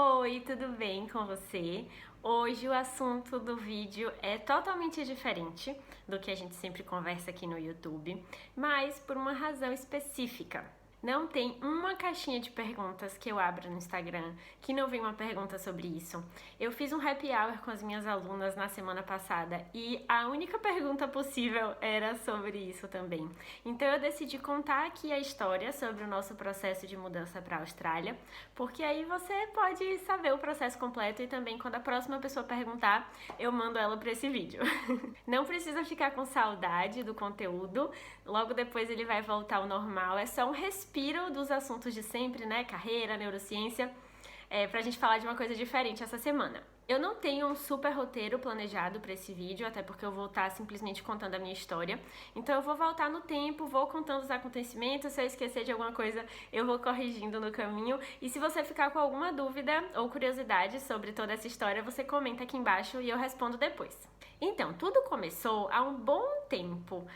Oi, tudo bem com você? Hoje o assunto do vídeo é totalmente diferente do que a gente sempre conversa aqui no YouTube, mas por uma razão específica. Não tem uma caixinha de perguntas que eu abra no Instagram que não venha uma pergunta sobre isso. Eu fiz um happy hour com as minhas alunas na semana passada e a única pergunta possível era sobre isso também. Então eu decidi contar aqui a história sobre o nosso processo de mudança para a Austrália, porque aí você pode saber o processo completo e também quando a próxima pessoa perguntar, eu mando ela para esse vídeo. Não precisa ficar com saudade do conteúdo, logo depois ele vai voltar ao normal, é só um respiro dos assuntos de sempre, né? Carreira, neurociência, pra gente falar de uma coisa diferente essa semana. Eu não tenho um super roteiro planejado para esse vídeo, até porque eu vou estar simplesmente contando a minha história. Então eu vou voltar no tempo, vou contando os acontecimentos, se eu esquecer de alguma coisa eu vou corrigindo no caminho. E se você ficar com alguma dúvida ou curiosidade sobre toda essa história, você comenta aqui embaixo e eu respondo depois. Então, tudo começou há um bom tempo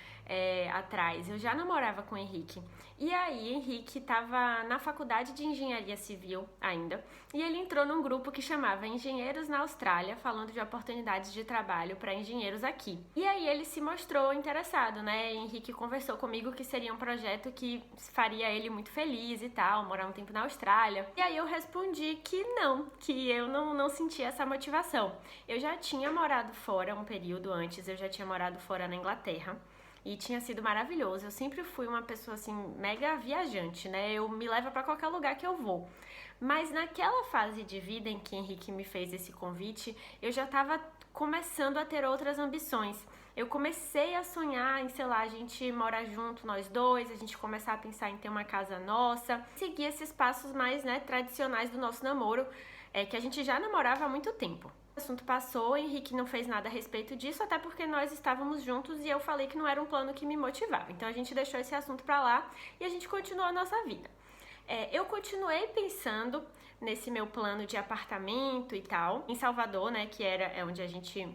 atrás. Eu já namorava com o Henrique. E aí, Henrique estava na faculdade de engenharia civil ainda. E ele entrou num grupo que chamava Engenheiros na Austrália, falando de oportunidades de trabalho para engenheiros aqui. E aí ele se mostrou interessado, né? Henrique conversou comigo que seria um projeto que faria ele muito feliz e tal, morar um tempo na Austrália. E aí eu respondi que eu não sentia essa motivação. Eu já tinha morado fora um período antes, eu já tinha morado fora na Inglaterra. E tinha sido maravilhoso. Eu sempre fui uma pessoa assim, mega viajante, né? Eu me levo pra qualquer lugar que eu vou. Mas naquela fase de vida em que Henrique me fez esse convite, eu já tava começando a ter outras ambições. Eu comecei a sonhar em, sei lá, a gente morar junto, nós dois, a gente começar a pensar em ter uma casa nossa, seguir esses passos mais, né, tradicionais do nosso namoro, que a gente já namorava há muito tempo. O assunto passou, Henrique não fez nada a respeito disso, até porque nós estávamos juntos e eu falei que não era um plano que me motivava. Então a gente deixou esse assunto pra lá e a gente continuou a nossa vida. Eu continuei pensando nesse meu plano de apartamento e tal, em Salvador, né, que é onde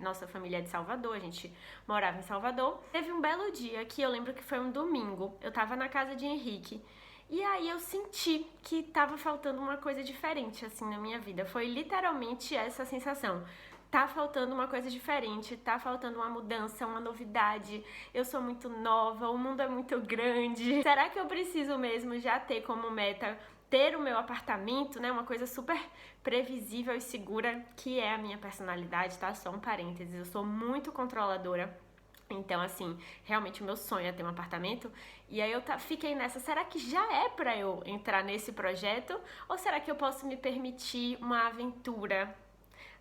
nossa família é de Salvador, a gente morava em Salvador. Teve um belo dia que eu lembro que foi um domingo, eu tava na casa de Henrique. E aí eu senti que tava faltando uma coisa diferente, assim, na minha vida. Foi literalmente essa sensação. Tá faltando uma coisa diferente, tá faltando uma mudança, uma novidade. Eu sou muito nova, o mundo é muito grande. Será que eu preciso mesmo já ter como meta ter o meu apartamento, né? Uma coisa super previsível e segura, que é a minha personalidade, tá? Só um parênteses, eu sou muito controladora. Então, assim, realmente o meu sonho é ter um apartamento. E aí eu fiquei nessa, será que já é pra eu entrar nesse projeto? Ou será que eu posso me permitir uma aventura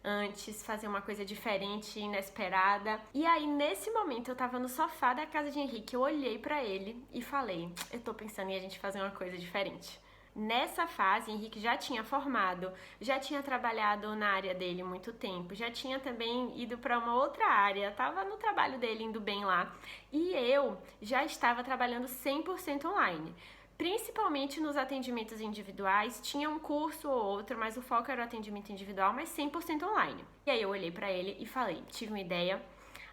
antes, fazer uma coisa diferente, inesperada? E aí, nesse momento, eu tava no sofá da casa de Henrique, eu olhei pra ele e falei, eu tô pensando em a gente fazer uma coisa diferente. Nessa fase, Henrique já tinha formado, já tinha trabalhado na área dele muito tempo, já tinha também ido para uma outra área, estava no trabalho dele indo bem lá. E eu já estava trabalhando 100% online. Principalmente nos atendimentos individuais, tinha um curso ou outro, mas o foco era o atendimento individual, mas 100% online. E aí eu olhei para ele e falei, tive uma ideia,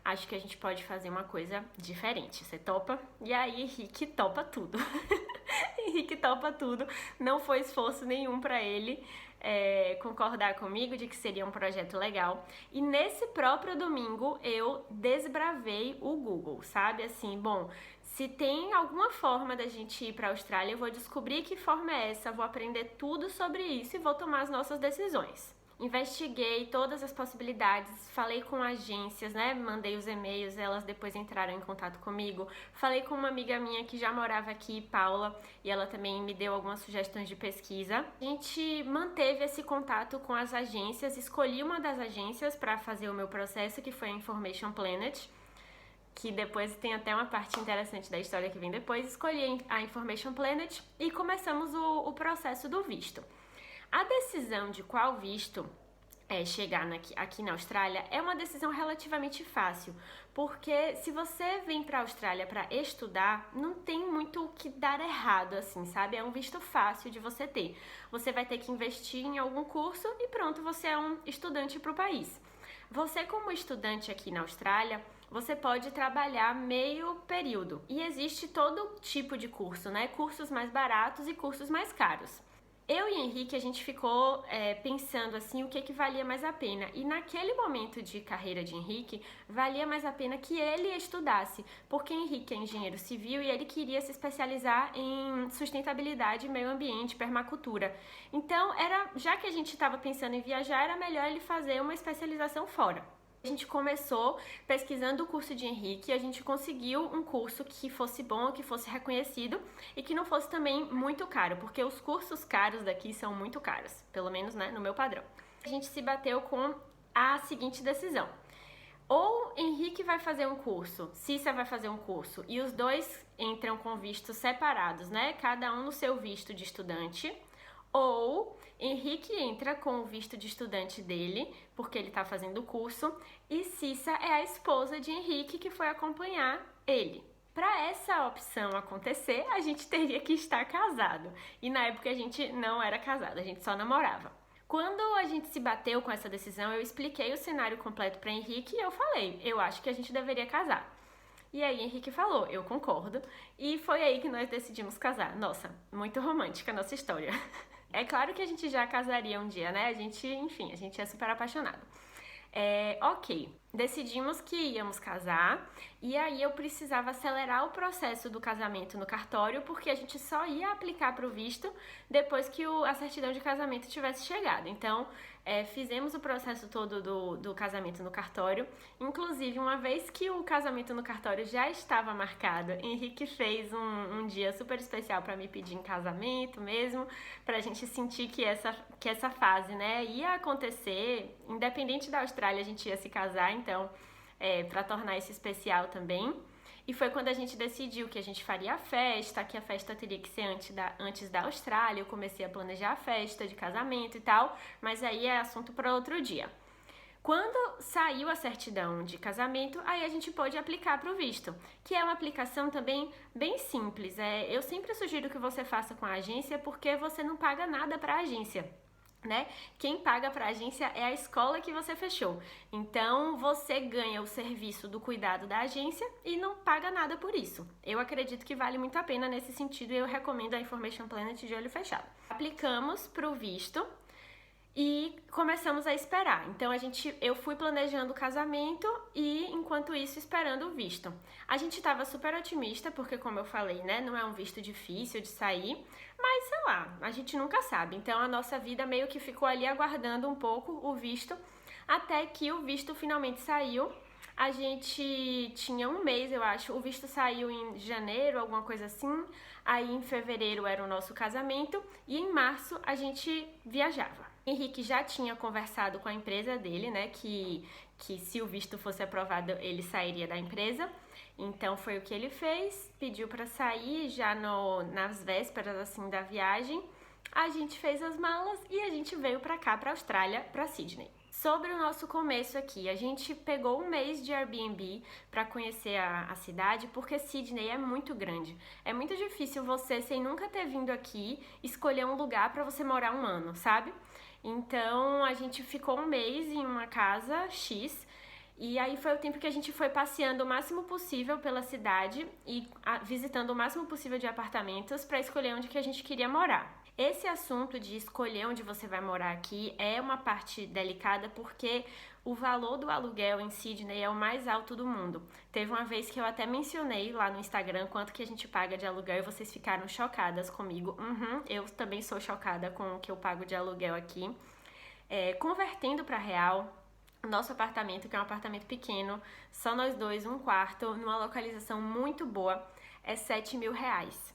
acho que a gente pode fazer uma coisa diferente, você topa? E aí Henrique topa tudo. Henrique topa tudo, não foi esforço nenhum para ele concordar comigo de que seria um projeto legal. E nesse próprio domingo eu desbravei o Google, sabe? Assim, bom, se tem alguma forma da gente ir para a Austrália, eu vou descobrir que forma é essa, vou aprender tudo sobre isso e vou tomar as nossas decisões. Investiguei todas as possibilidades, falei com agências, né? Mandei os e-mails, elas depois entraram em contato comigo. Falei com uma amiga minha que já morava aqui, Paula, e ela também me deu algumas sugestões de pesquisa. A gente manteve esse contato com as agências, escolhi uma das agências para fazer o meu processo, que foi a Information Planet, que depois tem até uma parte interessante da história que vem depois. Escolhi a Information Planet e começamos o processo do visto. A decisão de qual visto chegar aqui na Austrália é uma decisão relativamente fácil, porque se você vem para a Austrália para estudar, não tem muito o que dar errado, assim, sabe? É um visto fácil de você ter. Você vai ter que investir em algum curso e pronto, você é um estudante para o país. Você, como estudante aqui na Austrália, você pode trabalhar meio período. E existe todo tipo de curso, né? Cursos mais baratos e cursos mais caros. Eu e Henrique, a gente ficou pensando assim, o que valia mais a pena. E naquele momento de carreira de Henrique, valia mais a pena que ele estudasse, porque Henrique é engenheiro civil e ele queria se especializar em sustentabilidade, meio ambiente, permacultura. Então, já que a gente estava pensando em viajar, era melhor ele fazer uma especialização fora. A gente começou pesquisando o curso de Henrique e a gente conseguiu um curso que fosse bom, que fosse reconhecido e que não fosse também muito caro, porque os cursos caros daqui são muito caros, pelo menos, né, no meu padrão. A gente se bateu com a seguinte decisão: ou Henrique vai fazer um curso, Cissa vai fazer um curso e os dois entram com vistos separados, né, cada um no seu visto de estudante, ou Henrique entra com o visto de estudante dele, porque ele está fazendo o curso, e Cissa é a esposa de Henrique que foi acompanhar ele. Para essa opção acontecer, a gente teria que estar casado. E na época a gente não era casado, a gente só namorava. Quando a gente se bateu com essa decisão, eu expliquei o cenário completo para Henrique e eu falei, eu acho que a gente deveria casar. E aí Henrique falou, eu concordo, e foi aí que nós decidimos casar. Nossa, muito romântica a nossa história. É claro que a gente já casaria um dia, né? Enfim, a gente é super apaixonado. Ok, decidimos que íamos casar e aí eu precisava acelerar o processo do casamento no cartório porque a gente só ia aplicar para o visto depois que a certidão de casamento tivesse chegado. Então, fizemos o processo todo do casamento no cartório. Inclusive, uma vez que o casamento no cartório já estava marcado, Henrique fez um dia super especial para me pedir em casamento mesmo, para a gente sentir que essa fase, né, ia acontecer, independente da Austrália, a gente ia se casar, então, para tornar isso especial também. E foi quando a gente decidiu que a gente faria a festa, que a festa teria que ser antes da Austrália. Eu comecei a planejar a festa de casamento e tal, mas aí é assunto para outro dia. Quando saiu a certidão de casamento, aí a gente pôde aplicar para o visto, que é uma aplicação também bem simples. Eu sempre sugiro que você faça com a agência, porque você não paga nada para a agência, né? Quem paga para a agência é a escola que você fechou. Então, você ganha o serviço do cuidado da agência e não paga nada por isso. Eu acredito que vale muito a pena nesse sentido e eu recomendo a Information Planet de olho fechado. Aplicamos para o visto e começamos a esperar. Então eu fui planejando o casamento e enquanto isso esperando o visto. A gente estava super otimista porque, como eu falei, né, não é um visto difícil de sair, mas sei lá, a gente nunca sabe. Então a nossa vida meio que ficou ali aguardando um pouco o visto, até que o visto finalmente saiu. A gente tinha um mês, eu acho, o visto saiu em janeiro, alguma coisa assim. Aí em fevereiro era o nosso casamento e em março a gente viajava. Henrique já tinha conversado com a empresa dele, né, que se o visto fosse aprovado, ele sairia da empresa. Então foi o que ele fez, pediu para sair já nas vésperas assim da viagem. A gente fez as malas e a gente veio para cá, para a Austrália, para Sydney. Sobre o nosso começo aqui, a gente pegou um mês de Airbnb para conhecer a cidade, porque Sydney é muito grande. É muito difícil você, sem nunca ter vindo aqui, escolher um lugar para você morar um ano, sabe? Então a gente ficou um mês em uma casa X e aí foi o tempo que a gente foi passeando o máximo possível pela cidade e visitando o máximo possível de apartamentos para escolher onde que a gente queria morar. Esse assunto de escolher onde você vai morar aqui é uma parte delicada porque o valor do aluguel em Sydney é o mais alto do mundo. Teve uma vez que eu até mencionei lá no Instagram quanto que a gente paga de aluguel e vocês ficaram chocadas comigo. Eu também sou chocada com o que eu pago de aluguel aqui. Convertendo para real, nosso apartamento, que é um apartamento pequeno, só nós dois, um quarto, numa localização muito boa, é R$7.000.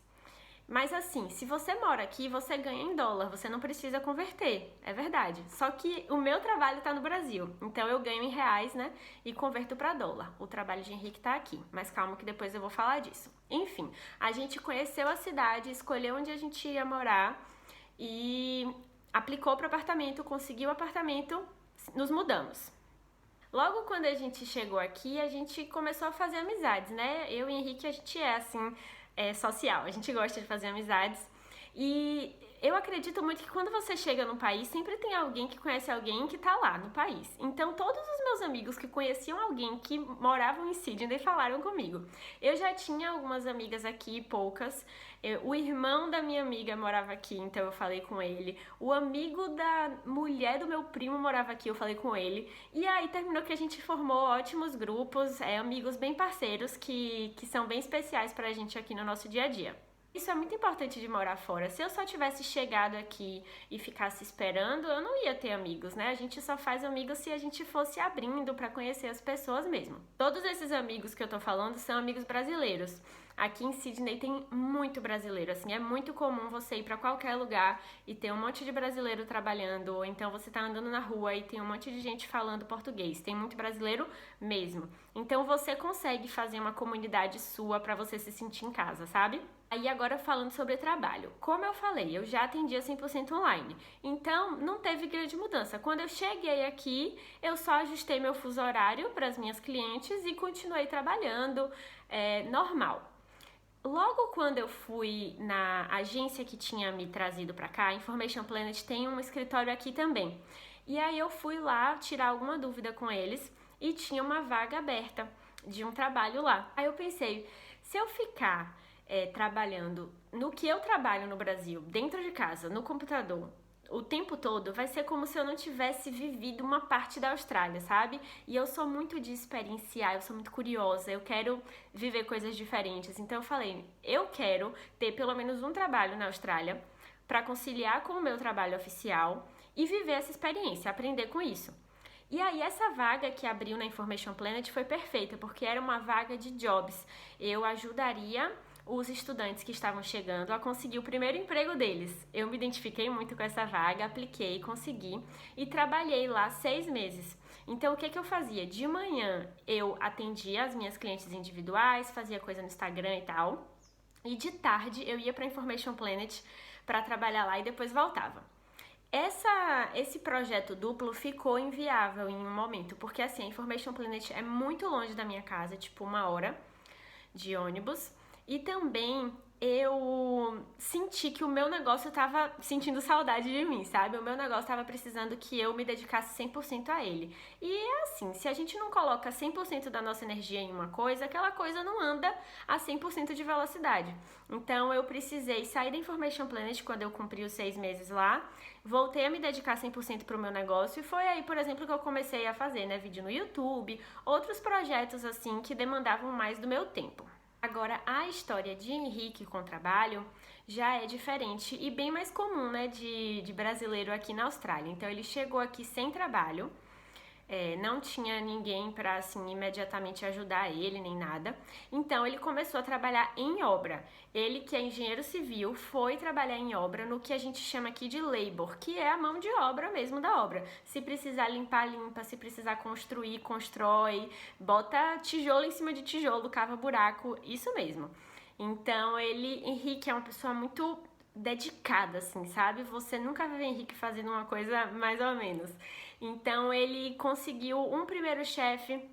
Mas assim, se você mora aqui, você ganha em dólar, você não precisa converter, é verdade. Só que o meu trabalho tá no Brasil, então eu ganho em reais, né, e converto para dólar. O trabalho de Henrique tá aqui, mas calma que depois eu vou falar disso. Enfim, a gente conheceu a cidade, escolheu onde a gente ia morar e aplicou para apartamento, conseguiu o apartamento, nos mudamos. Logo quando a gente chegou aqui, a gente começou a fazer amizades, né? Eu e Henrique, a gente é assim... social, a gente gosta de fazer amizades e eu acredito muito que quando você chega num país, sempre tem alguém que conhece alguém que tá lá no país. Então, todos os meus amigos que conheciam alguém que moravam em Sydney falaram comigo. Eu já tinha algumas amigas aqui, poucas. O irmão da minha amiga morava aqui, então eu falei com ele. O amigo da mulher do meu primo morava aqui, eu falei com ele. E aí terminou que a gente formou ótimos grupos, amigos bem parceiros que são bem especiais pra gente aqui no nosso dia a dia. Isso é muito importante de morar fora. Se eu só tivesse chegado aqui e ficasse esperando, eu não ia ter amigos, né? A gente só faz amigos se a gente fosse abrindo para conhecer as pessoas mesmo. Todos esses amigos que eu tô falando são amigos brasileiros. Aqui em Sydney tem muito brasileiro, assim, é muito comum você ir para qualquer lugar e ter um monte de brasileiro trabalhando, ou então você tá andando na rua e tem um monte de gente falando português. Tem muito brasileiro mesmo. Então você consegue fazer uma comunidade sua para você se sentir em casa, sabe? Aí agora falando sobre trabalho. Como eu falei, eu já atendia 100% online. Então, não teve grande mudança. Quando eu cheguei aqui, eu só ajustei meu fuso horário para as minhas clientes e continuei trabalhando normal. Logo quando eu fui na agência que tinha me trazido para cá, a Information Planet tem um escritório aqui também. E aí eu fui lá tirar alguma dúvida com eles e tinha uma vaga aberta de um trabalho lá. Aí eu pensei, se eu ficar trabalhando no que eu trabalho no Brasil, dentro de casa, no computador, o tempo todo, vai ser como se eu não tivesse vivido uma parte da Austrália, sabe? E eu sou muito de experienciar, eu sou muito curiosa, eu quero viver coisas diferentes. Então eu falei, eu quero ter pelo menos um trabalho na Austrália para conciliar com o meu trabalho oficial e viver essa experiência, aprender com isso. E aí essa vaga que abriu na Information Planet foi perfeita, porque era uma vaga de jobs. Eu ajudaria os estudantes que estavam chegando a conseguir o primeiro emprego deles. Eu me identifiquei muito com essa vaga, apliquei, consegui e trabalhei lá 6 meses. Então, o que eu fazia? De manhã eu atendia as minhas clientes individuais, fazia coisa no Instagram e tal, e de tarde eu ia para Information Planet para trabalhar lá e depois voltava. Esse projeto duplo ficou inviável em um momento, porque assim, a Information Planet é muito longe da minha casa, tipo 1 hora de ônibus. E também eu senti que o meu negócio tava sentindo saudade de mim, sabe? O meu negócio tava precisando que eu me dedicasse 100% a ele. E é assim, se a gente não coloca 100% da nossa energia em uma coisa, aquela coisa não anda a 100% de velocidade. Então eu precisei sair da Information Planet quando eu cumpri os 6 meses lá, voltei a me dedicar 100% pro meu negócio e foi aí, por exemplo, que eu comecei a fazer, né, vídeo no YouTube, outros projetos assim que demandavam mais do meu tempo. Agora, a história de Henrique com trabalho já é diferente e bem mais comum, né, de brasileiro aqui na Austrália. Então, ele chegou aqui sem trabalho, não tinha ninguém para, assim, imediatamente ajudar ele, nem nada. Então, ele começou a trabalhar em obra. Ele, que é engenheiro civil, foi trabalhar em obra no que a gente chama aqui de labor, que é a mão de obra mesmo da obra. Se precisar limpar, limpa. Se precisar construir, constrói. Bota tijolo em cima de tijolo, cava buraco, isso mesmo. Então, Henrique é uma pessoa muito dedicada, assim, sabe? Você nunca vê Henrique fazendo uma coisa mais ou menos. Então ele conseguiu um primeiro chefe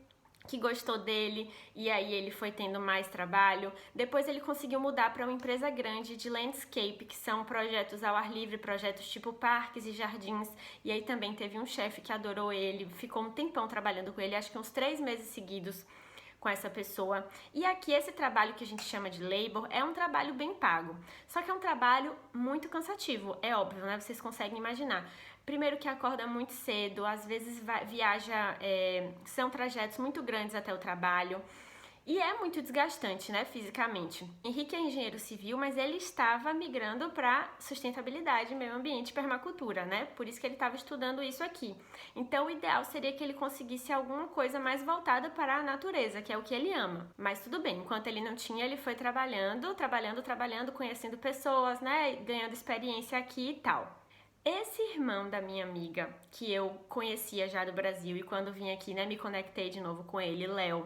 que gostou dele e aí ele foi tendo mais trabalho. Depois ele conseguiu mudar para uma empresa grande de landscape, que são projetos ao ar livre, projetos tipo parques e jardins. E aí também teve um chefe que adorou ele, ficou um tempão trabalhando com ele, acho que uns 3 meses seguidos com essa pessoa. E aqui esse trabalho que a gente chama de labor é um trabalho bem pago, só que é um trabalho muito cansativo, é óbvio, né? Vocês conseguem imaginar. Primeiro que acorda muito cedo, às vezes viaja, são trajetos muito grandes até o trabalho. E é muito desgastante, né, fisicamente. Henrique é engenheiro civil, mas ele estava migrando para sustentabilidade, meio ambiente e permacultura, né? Por isso que ele estava estudando isso aqui. Então, o ideal seria que ele conseguisse alguma coisa mais voltada para a natureza, que é o que ele ama. Mas tudo bem, enquanto ele não tinha, ele foi trabalhando, conhecendo pessoas, né, ganhando experiência aqui e tal. Esse irmão da minha amiga, que eu conhecia já do Brasil e quando vim aqui, né, me conectei de novo com ele, Léo,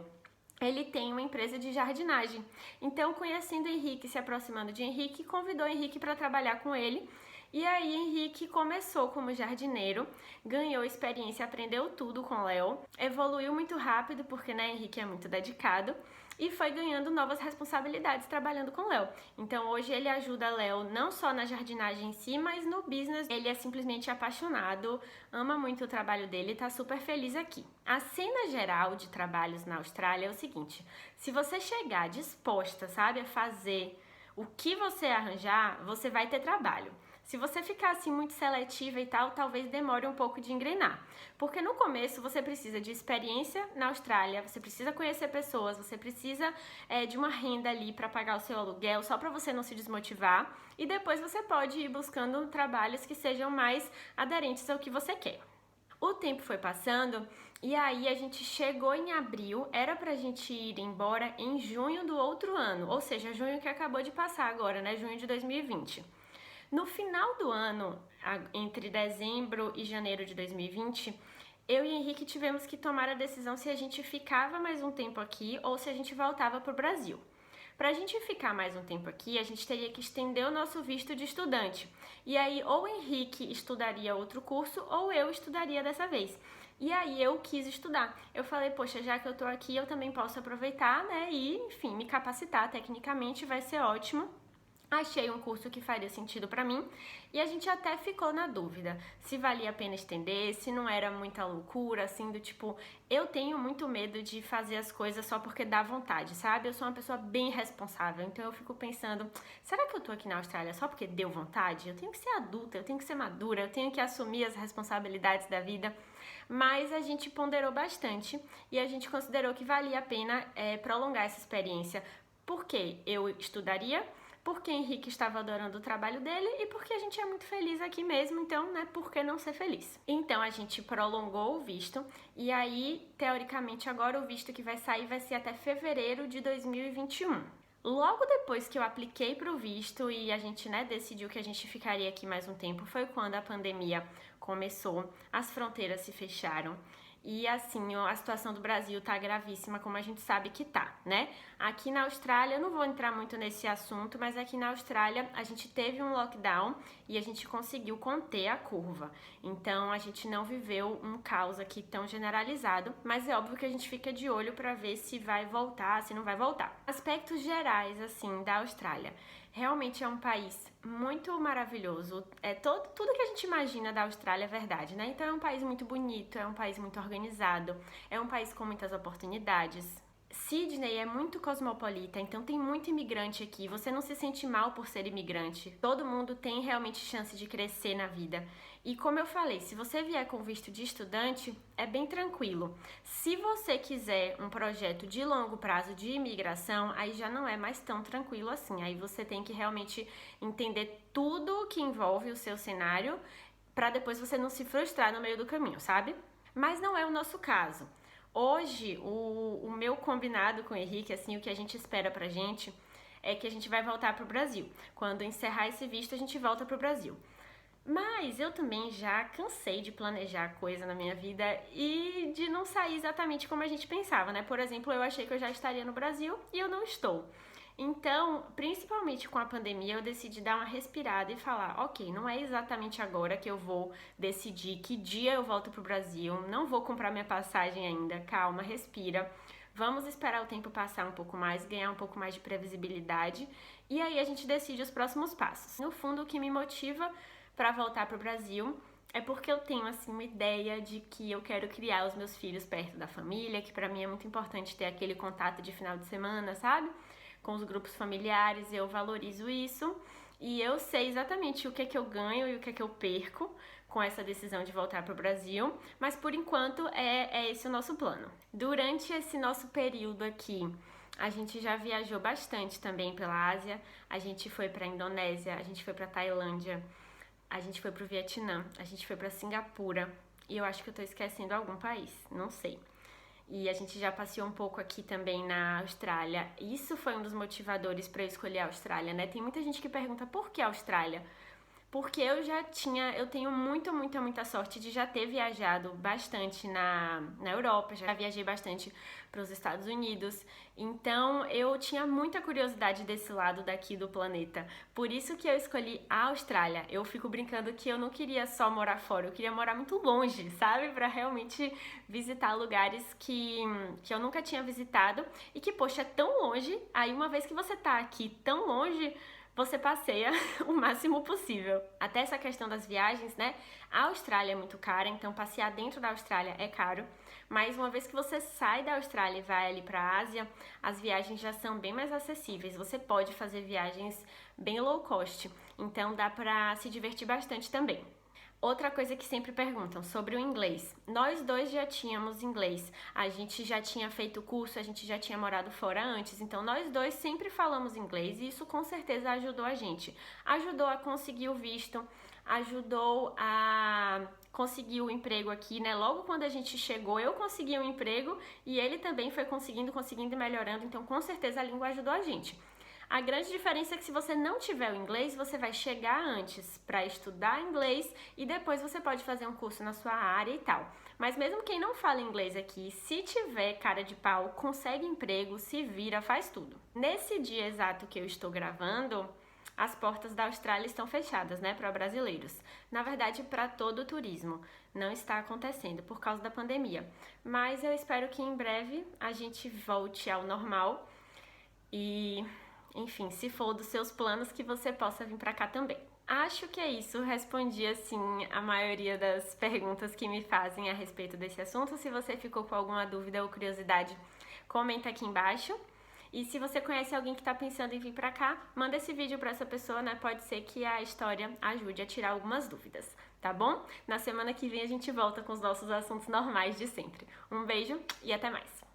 ele tem uma empresa de jardinagem. Então, conhecendo Henrique, se aproximando de Henrique, convidou Henrique para trabalhar com ele. E aí, Henrique começou como jardineiro, ganhou experiência, aprendeu tudo com Léo, evoluiu muito rápido, porque, né, Henrique é muito dedicado. e foi ganhando novas responsabilidades trabalhando com Léo. Então hoje ele ajuda Léo não só na jardinagem em si, mas no business. Ele é simplesmente apaixonado, ama muito o trabalho dele e tá super feliz aqui. A cena geral de trabalhos na Austrália é o seguinte: se você chegar disposta, sabe, a fazer o que você arranjar, você vai ter trabalho. Se você ficar assim muito seletiva e tal, talvez demore um pouco de engrenar. Porque no começo você precisa de experiência na Austrália, você precisa conhecer pessoas, você precisa de uma renda ali para pagar o seu aluguel, só para você não se desmotivar. E depois você pode ir buscando trabalhos que sejam mais aderentes ao que você quer. O tempo foi passando e aí a gente chegou em abril, era pra gente ir embora em junho do outro ano, ou seja, junho que acabou de passar agora, né? Junho de 2020. No final do ano, entre dezembro e janeiro de 2020, eu e Henrique tivemos que tomar a decisão se a gente ficava mais um tempo aqui ou se a gente voltava para o Brasil. Para a gente ficar mais um tempo aqui, a gente teria que estender o nosso visto de estudante. E aí, ou o Henrique estudaria outro curso, ou eu estudaria dessa vez. E aí eu quis estudar. Eu falei, poxa, já que eu tô aqui, eu também posso aproveitar, né? E, enfim, me capacitar tecnicamente, vai ser ótimo. Achei um curso que faria sentido pra mim e a gente até ficou na dúvida se valia a pena estender, se não era muita loucura, assim, do tipo, eu tenho muito medo de fazer as coisas só porque dá vontade, sabe? Eu sou uma pessoa bem responsável, então eu fico pensando, será que eu tô aqui na Austrália só porque deu vontade? Eu tenho que ser adulta, eu tenho que ser madura, eu tenho que assumir as responsabilidades da vida. Mas a gente ponderou bastante e a gente considerou que valia a pena prolongar essa experiência, porque eu estudaria, porque Henrique estava adorando o trabalho dele e porque a gente é muito feliz aqui mesmo, então, né, por que não ser feliz? Então, a gente prolongou o visto e aí, teoricamente, agora o visto que vai sair vai ser até fevereiro de 2021. Logo depois que eu apliquei para o visto e a gente, né, decidiu que a gente ficaria aqui mais um tempo, foi quando a pandemia começou, as fronteiras se fecharam. E assim, a situação do Brasil tá gravíssima, como a gente sabe que tá, né? Aqui na Austrália, eu não vou entrar muito nesse assunto, mas aqui na Austrália a gente teve um lockdown e a gente conseguiu conter a curva. Então a gente não viveu um caos aqui tão generalizado, mas é óbvio que a gente fica de olho para ver se vai voltar, se não vai voltar. Aspectos gerais, assim, da Austrália. Realmente é um país muito maravilhoso. Tudo que a gente imagina da Austrália é verdade, né? Então é um país muito bonito, é um país muito organizado, é um país com muitas oportunidades. Sydney é muito cosmopolita, então tem muito imigrante aqui. Você não se sente mal por ser imigrante. Todo mundo tem realmente chance de crescer na vida. E como eu falei, se você vier com visto de estudante, é bem tranquilo. Se você quiser um projeto de longo prazo de imigração, aí já não é mais tão tranquilo assim. Aí você tem que realmente entender tudo que envolve o seu cenário para depois você não se frustrar no meio do caminho, sabe? Mas não é o nosso caso. Hoje, o meu combinado com o Henrique, assim, o que a gente espera pra gente é que a gente vai voltar pro Brasil. Quando encerrar esse visto, a gente volta pro Brasil. Mas eu também já cansei de planejar coisa na minha vida e de não sair exatamente como a gente pensava, né? Por exemplo, eu achei que eu já estaria no Brasil e eu não estou. Então, principalmente com a pandemia, eu decidi dar uma respirada e falar, ok, não é exatamente agora que eu vou decidir que dia eu volto pro Brasil, não vou comprar minha passagem ainda, calma, respira. Vamos esperar o tempo passar um pouco mais, ganhar um pouco mais de previsibilidade e aí a gente decide os próximos passos. No fundo, o que me motiva para voltar pro Brasil é porque eu tenho assim uma ideia de que eu quero criar os meus filhos perto da família, que para mim é muito importante ter aquele contato de final de semana, sabe? Com os grupos familiares, eu valorizo isso e eu sei exatamente o que é que eu ganho e o que é que eu perco com essa decisão de voltar para o Brasil, mas por enquanto é esse o nosso plano. Durante esse nosso período aqui, a gente já viajou bastante também pela Ásia, a gente foi para a Indonésia, a gente foi para a Tailândia, a gente foi para o Vietnã, a gente foi para Singapura e eu acho que eu tô esquecendo algum país, não sei. E a gente já passeou um pouco aqui também na Austrália. Isso foi um dos motivadores para eu escolher a Austrália, né? Tem muita gente que pergunta por que a Austrália? porque eu tenho muita sorte de já ter viajado bastante na Europa, já viajei bastante para os Estados Unidos, então eu tinha muita curiosidade desse lado daqui do planeta, por isso que eu escolhi a Austrália. Eu fico brincando que eu não queria só morar fora, eu queria morar muito longe, sabe? Para realmente visitar lugares que eu nunca tinha visitado e que, poxa, é tão longe, aí uma vez que você tá aqui tão longe, você passeia o máximo possível. Até essa questão das viagens, né? A Austrália é muito cara, então passear dentro da Austrália é caro. Mas uma vez que você sai da Austrália e vai ali para a Ásia, as viagens já são bem mais acessíveis. Você pode fazer viagens bem low cost, então dá para se divertir bastante também. Outra coisa que sempre perguntam sobre o inglês. Nós dois já tínhamos inglês, a gente já tinha feito curso, a gente já tinha morado fora antes, então nós dois sempre falamos inglês e isso com certeza ajudou a gente. Ajudou a conseguir o visto, ajudou a conseguir o emprego aqui, né? Logo quando a gente chegou, eu consegui um emprego e ele também foi conseguindo e melhorando, então com certeza a língua ajudou a gente. A grande diferença é que se você não tiver o inglês, você vai chegar antes para estudar inglês e depois você pode fazer um curso na sua área e tal. Mas mesmo quem não fala inglês aqui, se tiver cara de pau, consegue emprego, se vira, faz tudo. Nesse dia exato que eu estou gravando, as portas da Austrália estão fechadas, né, para brasileiros. Na verdade, para todo o turismo. Não está acontecendo por causa da pandemia. Mas eu espero que em breve a gente volte ao normal e... enfim, se for dos seus planos, que você possa vir pra cá também. Acho que é isso, respondi assim a maioria das perguntas que me fazem a respeito desse assunto. Se você ficou com alguma dúvida ou curiosidade, comenta aqui embaixo. E se você conhece alguém que tá pensando em vir pra cá, manda esse vídeo pra essa pessoa, né? Pode ser que a história ajude a tirar algumas dúvidas, tá bom? Na semana que vem a gente volta com os nossos assuntos normais de sempre. Um beijo e até mais!